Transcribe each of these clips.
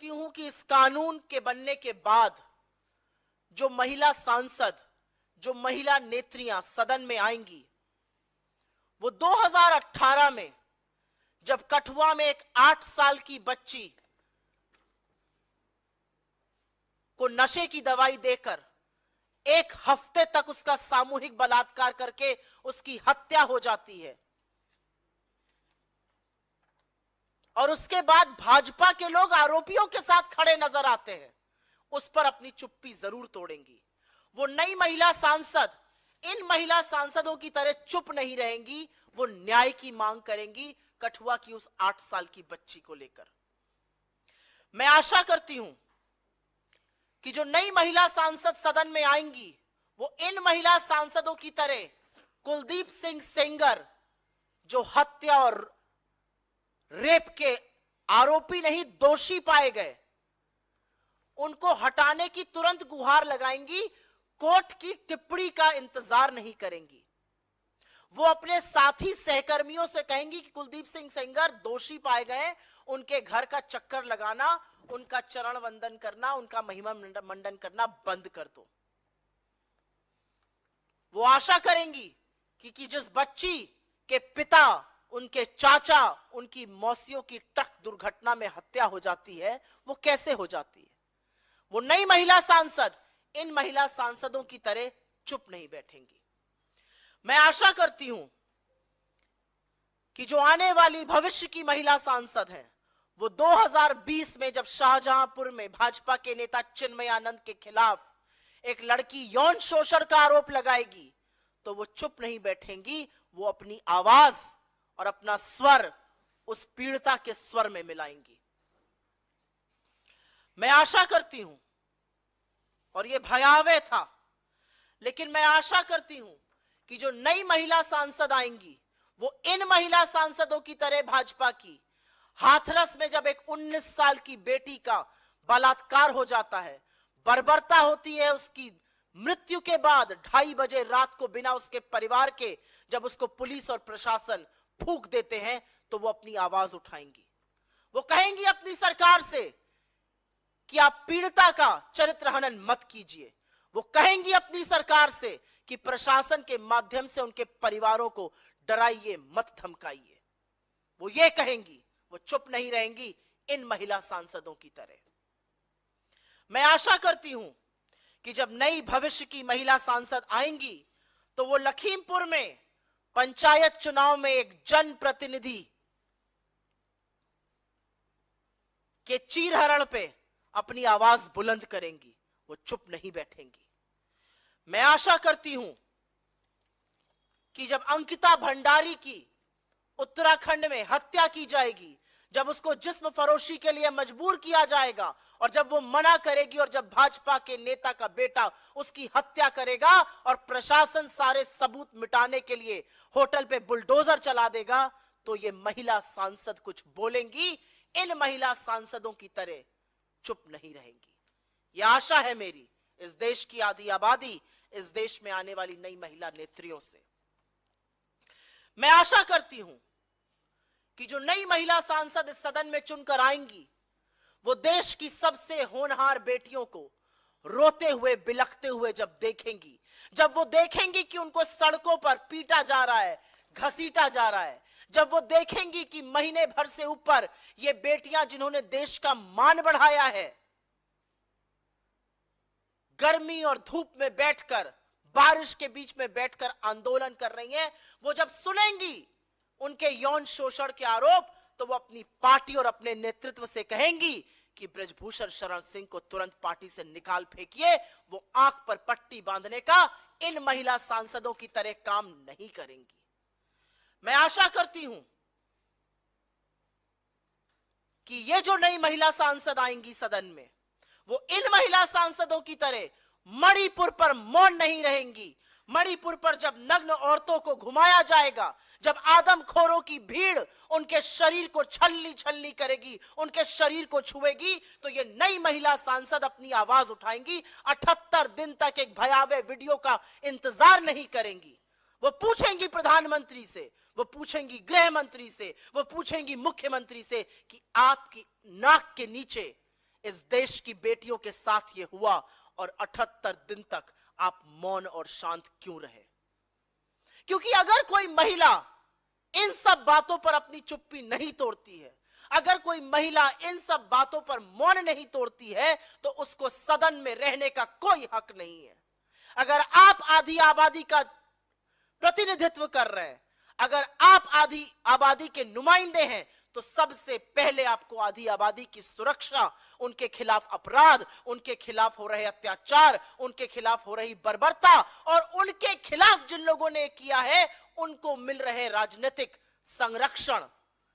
करती हूं कि इस कानून के बनने के बाद जो महिला सांसद, जो महिला नेत्रियां सदन में आएंगी, वो 2018 में जब कठुआ में एक 8 साल की बच्ची को नशे की दवाई देकर 1 हफ्ते तक उसका सामूहिक बलात्कार करके उसकी हत्या हो जाती है, और उसके बाद भाजपा के लोग आरोपियों के साथ खड़े नजर आते हैं, उस पर अपनी चुप्पी जरूर तोड़ेंगी। वो नई महिला सांसद इन महिला सांसदों की तरह चुप नहीं रहेंगी, वो न्याय की मांग करेंगी कठुआ की उस 8 साल की बच्ची को लेकर। मैं आशा करती हूं कि जो नई महिला सांसद सदन में आएंगी वो इन महिला सांसदों की तरह कुलदीप सिंह सेंगर, जो हत्या और रेप के आरोपी नहीं दोषी पाए गए, उनको हटाने की तुरंत गुहार लगाएंगी, कोर्ट की टिप्पणी का इंतजार नहीं करेंगी। वो अपने साथी सहकर्मियों से कहेंगी कि कुलदीप सिंह सेंगर दोषी पाए गए, उनके घर का चक्कर लगाना, उनका चरण वंदन करना, उनका महिमा मंडन करना बंद कर दो। वो आशा करेंगी कि जिस बच्ची के पिता, उनके चाचा, उनकी मौसियों की ट्रक दुर्घटना में हत्या हो जाती है, वो कैसे हो जाती है। वो नई महिला सांसद इन महिला सांसदों की तरह चुप नहीं बैठेंगी। मैं आशा करती हूं कि जो आने वाली भविष्य की महिला सांसद हैं, वो 2020 में जब शाहजहांपुर में भाजपा के नेता चिन्मय आनंद के खिलाफ एक लड़की यौन शोषण का आरोप लगाएगी, तो वो चुप नहीं बैठेंगी, वो अपनी आवाज और अपना स्वर उस पीड़िता के स्वर में मिलाएंगी। मैं आशा करती हूं, और ये भयावह था, लेकिन मैं आशा करती हूं कि जो नई महिला सांसद आएंगी वो इन महिला सांसदों की तरह भाजपा की हाथरस में जब एक 19 साल की बेटी का बलात्कार हो जाता है, बर्बरता होती है, उसकी मृत्यु के बाद 2:30 बजे रात को बिना उसके परिवार के जब उसको पुलिस और प्रशासन फूंक देते हैं, तो वो अपनी आवाज उठाएंगी। वो कहेंगी अपनी सरकार से कि आप पीड़िता का चरित्र हनन मत कीजिए। वो कहेंगी अपनी सरकार से कि प्रशासन के माध्यम से उनके परिवारों को डराइए मत, धमकाइए। वो ये कहेंगी, वो चुप नहीं रहेंगी इन महिला सांसदों की तरह। मैं आशा करती हूं कि जब नई भविष्य की महिला सांसद आएंगी तो वो लखीमपुर में पंचायत चुनाव में एक जनप्रतिनिधि के चीरहरण पे अपनी आवाज बुलंद करेंगी, वो चुप नहीं बैठेंगी। मैं आशा करती हूं कि जब अंकिता भंडारी की उत्तराखंड में हत्या की जाएगी, जब उसको जिस्म फरोशी के लिए मजबूर किया जाएगा और जब वो मना करेगी और जब भाजपा के नेता का बेटा उसकी हत्या करेगा और प्रशासन सारे सबूत मिटाने के लिए होटल पे बुलडोजर चला देगा, तो ये महिला सांसद कुछ बोलेंगी, इन महिला सांसदों की तरह चुप नहीं रहेंगी। ये आशा है मेरी इस देश की आधी आबादी, इस देश में आने वाली नई महिला नेत्रियों से। मैं आशा करती हूं कि जो नई महिला सांसद इस सदन में चुनकर आएंगी, वो देश की सबसे होनहार बेटियों को रोते हुए, बिलखते हुए जब देखेंगी, जब वो देखेंगी कि उनको सड़कों पर पीटा जा रहा है, घसीटा जा रहा है, जब वो देखेंगी कि महीने भर से ऊपर ये बेटियां जिन्होंने देश का मान बढ़ाया है, गर्मी और धूप में बैठकर, बारिश के बीच में बैठकर आंदोलन कर रही हैं, वो जब सुनेंगी उनके यौन शोषण के आरोप, तो वो अपनी पार्टी और अपने नेतृत्व से कहेंगी कि ब्रजभूषण शरण सिंह को तुरंत पार्टी से निकाल फेंकिए। वो आंख पर पट्टी बांधने का इन महिला सांसदों की तरह काम नहीं करेंगी। मैं आशा करती हूं कि ये जो नई महिला सांसद आएंगी सदन में, वो इन महिला सांसदों की तरह मणिपुर पर मौन नहीं रहेंगी। मणिपुर पर जब नग्न औरतों को घुमाया जाएगा, जब आदमखोरों की भीड़ उनके शरीर को छल्ली छल्ली करेगी, उनके शरीर को छुएगी, तो ये नई महिला सांसद अपनी आवाज उठाएंगी। 78 दिन तक एक भयावह वीडियो का इंतजार नहीं करेंगी। वो पूछेंगी प्रधानमंत्री से, वो पूछेंगी गृह मंत्री से, वो पूछेंगी मुख्यमंत्री से कि आपकी नाक के नीचे इस देश की बेटियों के साथ ये हुआ और 78 दिन तक आप मौन और शांत क्यों रहे? क्योंकि अगर कोई महिला इन सब बातों पर अपनी चुप्पी नहीं तोड़ती है, अगर कोई महिला इन सब बातों पर मौन नहीं तोड़ती है, तो उसको सदन में रहने का कोई हक नहीं है। अगर आप आधी आबादी का प्रतिनिधित्व कर रहे हैं, अगर आप आधी आबादी के नुमाइंदे हैं, तो सबसे पहले आपको आधी आबादी की सुरक्षा, उनके खिलाफ अपराध, उनके खिलाफ हो रहे अत्याचार, उनके खिलाफ हो रही बर्बरता और उनके खिलाफ जिन लोगों ने किया है उनको मिल रहे राजनीतिक संरक्षण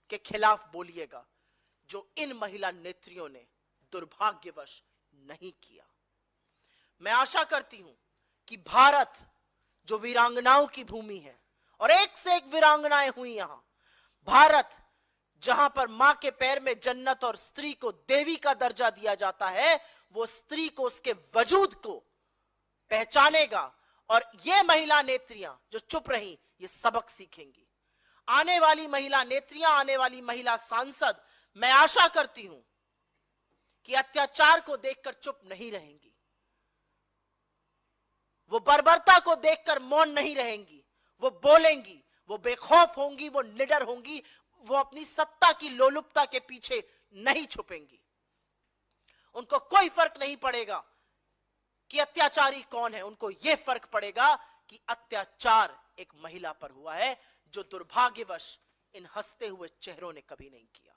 के खिलाफ बोलिएगा, जो इन महिला नेत्रियों ने दुर्भाग्यवश नहीं किया। मैं आशा करती हूं कि भारत जो वीरांगनाओं की भूमि है और एक से एक वीरांगनाएं हुई यहां, भारत जहां पर मां के पैर में जन्नत और स्त्री को देवी का दर्जा दिया जाता है, वो स्त्री को उसके वजूद को पहचानेगा और ये महिला नेत्रियां जो चुप रही, ये सबक सीखेंगी। आने वाली महिला नेत्रियां, आने वाली महिला सांसद, मैं आशा करती हूं कि अत्याचार को देखकर चुप नहीं रहेंगी, वो बर्बरता को देखकर मौन नहीं रहेंगी, वो बोलेंगी, वो बेखौफ होंगी, वो निडर होंगी, वो अपनी सत्ता की लोलुपता के पीछे नहीं छुपेंगी। उनको कोई फर्क नहीं पड़ेगा कि अत्याचारी कौन है, उनको यह फर्क पड़ेगा कि अत्याचार एक महिला पर हुआ है, जो दुर्भाग्यवश इन हंसते हुए चेहरों ने कभी नहीं किया।